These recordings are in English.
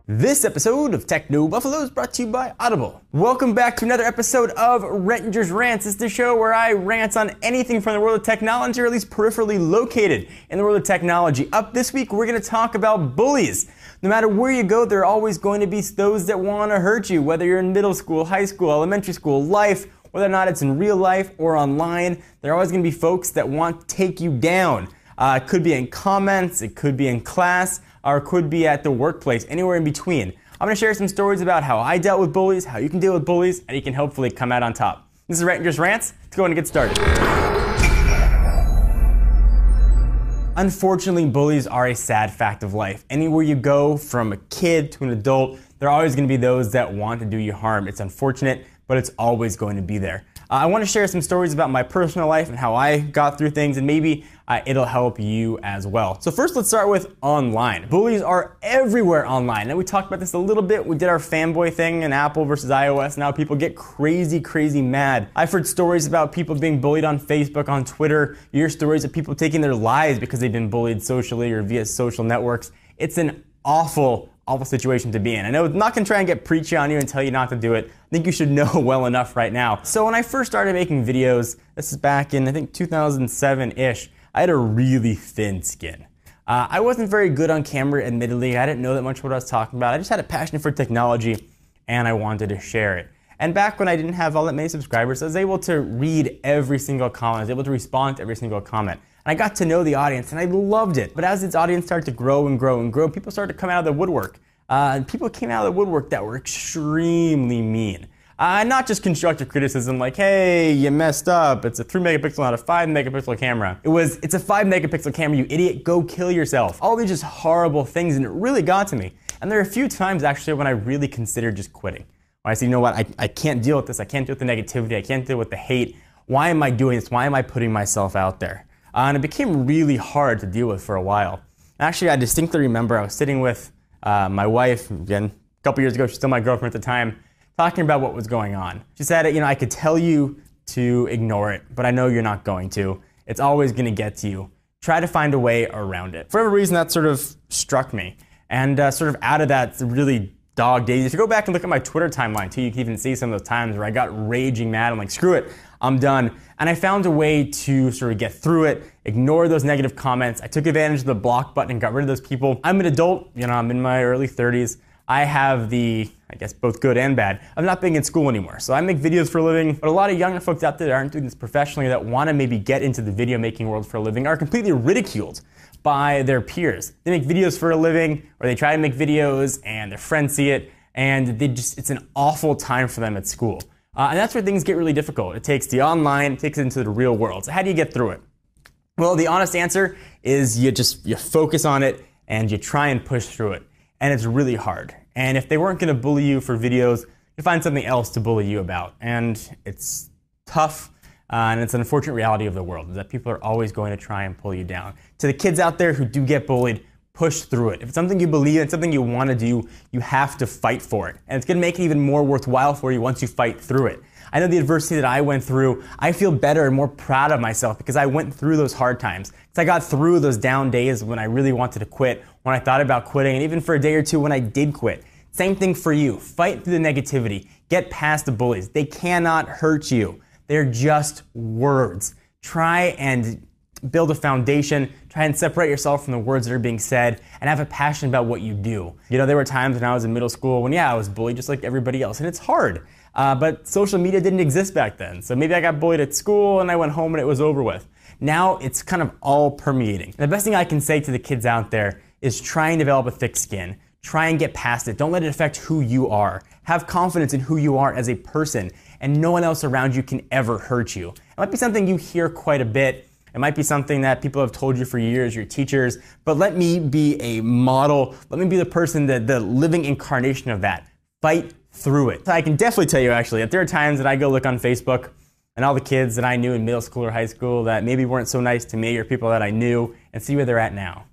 This episode of Techno Buffalo is brought to you by Audible. Welcome back to another episode of Rettinger's Rants. It's the show where I rant on anything from the world of technology, or at least peripherally located in the world of technology. Up this week, we're going to talk about bullies. No matter where you go, there are always going to be those that want to hurt you, whether you're in middle school, high school, elementary school, life, whether or not it's in real life or online. There are always going to be folks that want to take you down. It could be in comments, it could be in class, or it could be at the workplace, anywhere in between. I'm going to share some stories about how I dealt with bullies, how you can deal with bullies, and you can hopefully come out on top. This is Rettinger's Rants. Let's go and get started. Unfortunately, bullies are a sad fact of life. Anywhere you go, from a kid to an adult, there are always going to be those that want to do you harm. It's unfortunate, but it's always going to be there. I want to share some stories about my personal life and how I got through things, and maybe it'll help you as well. So first, let's start with online. Bullies are everywhere online. And we talked about this a little bit. We did our fanboy thing in Apple versus iOS. Now people get crazy mad. I've heard stories about people being bullied on Facebook, on Twitter. You hear stories of people taking their lives because they've been bullied socially or via social networks. It's an awful situation to be in. I know I'm not going to try and get preachy on you and tell you not to do it. I think you should know well enough right now. So when I first started making videos, this is back in I think 2007-ish, I had a really thin skin. I wasn't very good on camera, admittedly. I didn't know that much what I was talking about. I just had a passion for technology and I wanted to share it. And back when I didn't have all that many subscribers, I was able to read every single comment. I was able to respond to every single comment. And I got to know the audience, and I loved it. But as its audience started to grow and grow and grow, people started to come out of the woodwork. And people came out of the woodwork that were extremely mean. Not just constructive criticism like, hey, you messed up. It's a 3 megapixel, not a 5 megapixel camera. It's a 5 megapixel camera, you idiot, go kill yourself. All these just horrible things, and it really got to me. And there are a few times actually when I really considered just quitting. When I said, you know what, I can't deal with this. I can't deal with the negativity. I can't deal with the hate. Why am I doing this? Why am I putting myself out there? And it became really hard to deal with for a while. Actually, I distinctly remember I was sitting with my wife, again, a couple years ago, she's still my girlfriend at the time, talking about what was going on. She said, I could tell you to ignore it, but I know you're not going to. It's always going to get to you. Try to find a way around it. For whatever reason, that sort of struck me. And sort of out of that really dog days. If you go back and look at my Twitter timeline too, you can even see some of those times where I got raging mad. I'm like, screw it, I'm done. And I found a way to sort of get through it, ignore those negative comments. I took advantage of the block button and got rid of those people. I'm an adult, I'm in my early 30s. I have the, I guess, both good and bad, of not being in school anymore. So I make videos for a living, but a lot of younger folks out there that aren't doing this professionally, that want to maybe get into the video making world for a living, are completely ridiculed by their peers. They make videos for a living, or they try to make videos and their friends see it, and it's an awful time for them at school. And that's where things get really difficult. It takes the online, it takes it into the real world. So how do you get through it? Well, the honest answer is you focus on it and you try and push through it. And it's really hard. And if they weren't going to bully you for videos, you find something else to bully you about. And it's tough, and it's an unfortunate reality of the world, is that people are always going to try and pull you down. To the kids out there who do get bullied, push through it. If it's something you believe in, something you want to do, you have to fight for it. And it's going to make it even more worthwhile for you once you fight through it. I know the adversity that I went through, I feel better and more proud of myself because I went through those hard times. Because I got through those down days when I really wanted to quit, when I thought about quitting, and even for a day or two when I did quit. Same thing for you. Fight through the negativity. Get past the bullies. They cannot hurt you. They're just words. Try and build a foundation. Try and separate yourself from the words that are being said and have a passion about what you do. There were times when I was in middle school when, I was bullied just like everybody else, and it's hard. But social media didn't exist back then. So maybe I got bullied at school and I went home and it was over with. Now it's kind of all permeating. And the best thing I can say to the kids out there is try and develop a thick skin. Try and get past it. Don't let it affect who you are. Have confidence in who you are as a person, and no one else around you can ever hurt you. It might be something you hear quite a bit. It might be something that people have told you for years, your teachers, but let me be a model. Let me be the person, the living incarnation of that. Fight through it. I can definitely tell you actually that there are times that I go look on Facebook and all the kids that I knew in middle school or high school that maybe weren't so nice to me, or people that I knew, and see where they're at now.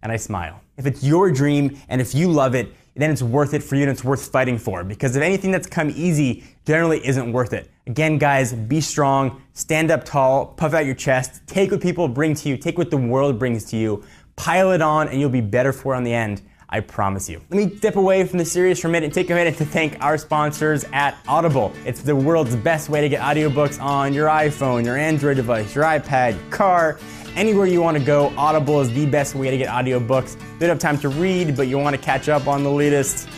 And I smile. If it's your dream and if you love it, then it's worth it for you and it's worth fighting for. Because if anything that's come easy generally isn't worth it. Again, guys, be strong, stand up tall, puff out your chest, take what people bring to you, take what the world brings to you, Pile it on and you'll be better for it on the end. I promise you. Let me step away from the series for a minute and take a minute to thank our sponsors at Audible. It's the world's best way to get audiobooks on your iPhone, your Android device, your iPad, your car, anywhere you want to go. Audible is the best way to get audiobooks. You don't have time to read, but you want to catch up on the latest,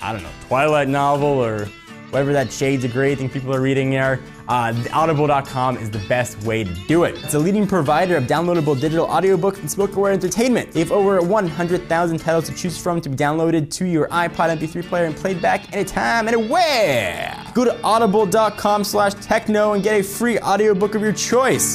I don't know, Twilight novel or whatever that Shades of Grey thing people are reading there. Audible.com is the best way to do it. It's a leading provider of downloadable digital audiobooks and spoken-word entertainment. They have over 100,000 titles to choose from to be downloaded to your iPod MP3 player and played back anytime, anywhere. Go to audible.com/techno and get a free audiobook of your choice.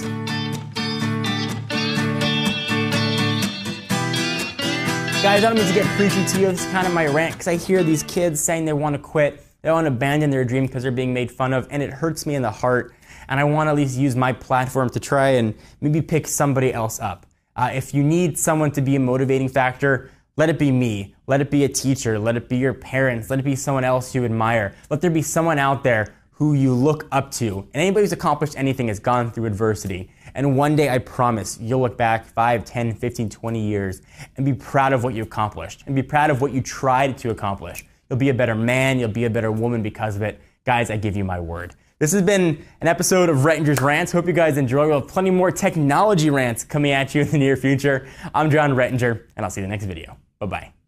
Guys, I don't mean to get preachy to you. This is kind of my rant because I hear these kids saying they want to quit. They want to abandon their dream because they're being made fun of, and it hurts me in the heart. And I want to at least use my platform to try and maybe pick somebody else up. If you need someone to be a motivating factor, let it be me. Let it be a teacher. Let it be your parents. Let it be someone else you admire. Let there be someone out there who you look up to. And anybody who's accomplished anything has gone through adversity. And one day, I promise, you'll look back 5, 10, 15, 20 years and be proud of what you accomplished and be proud of what you tried to accomplish. You'll be a better man, you'll be a better woman because of it. Guys, I give you my word. This has been an episode of Rettinger's Rants. Hope you guys enjoy. We'll have plenty more technology rants coming at you in the near future. I'm John Rettinger, and I'll see you in the next video. Bye-bye.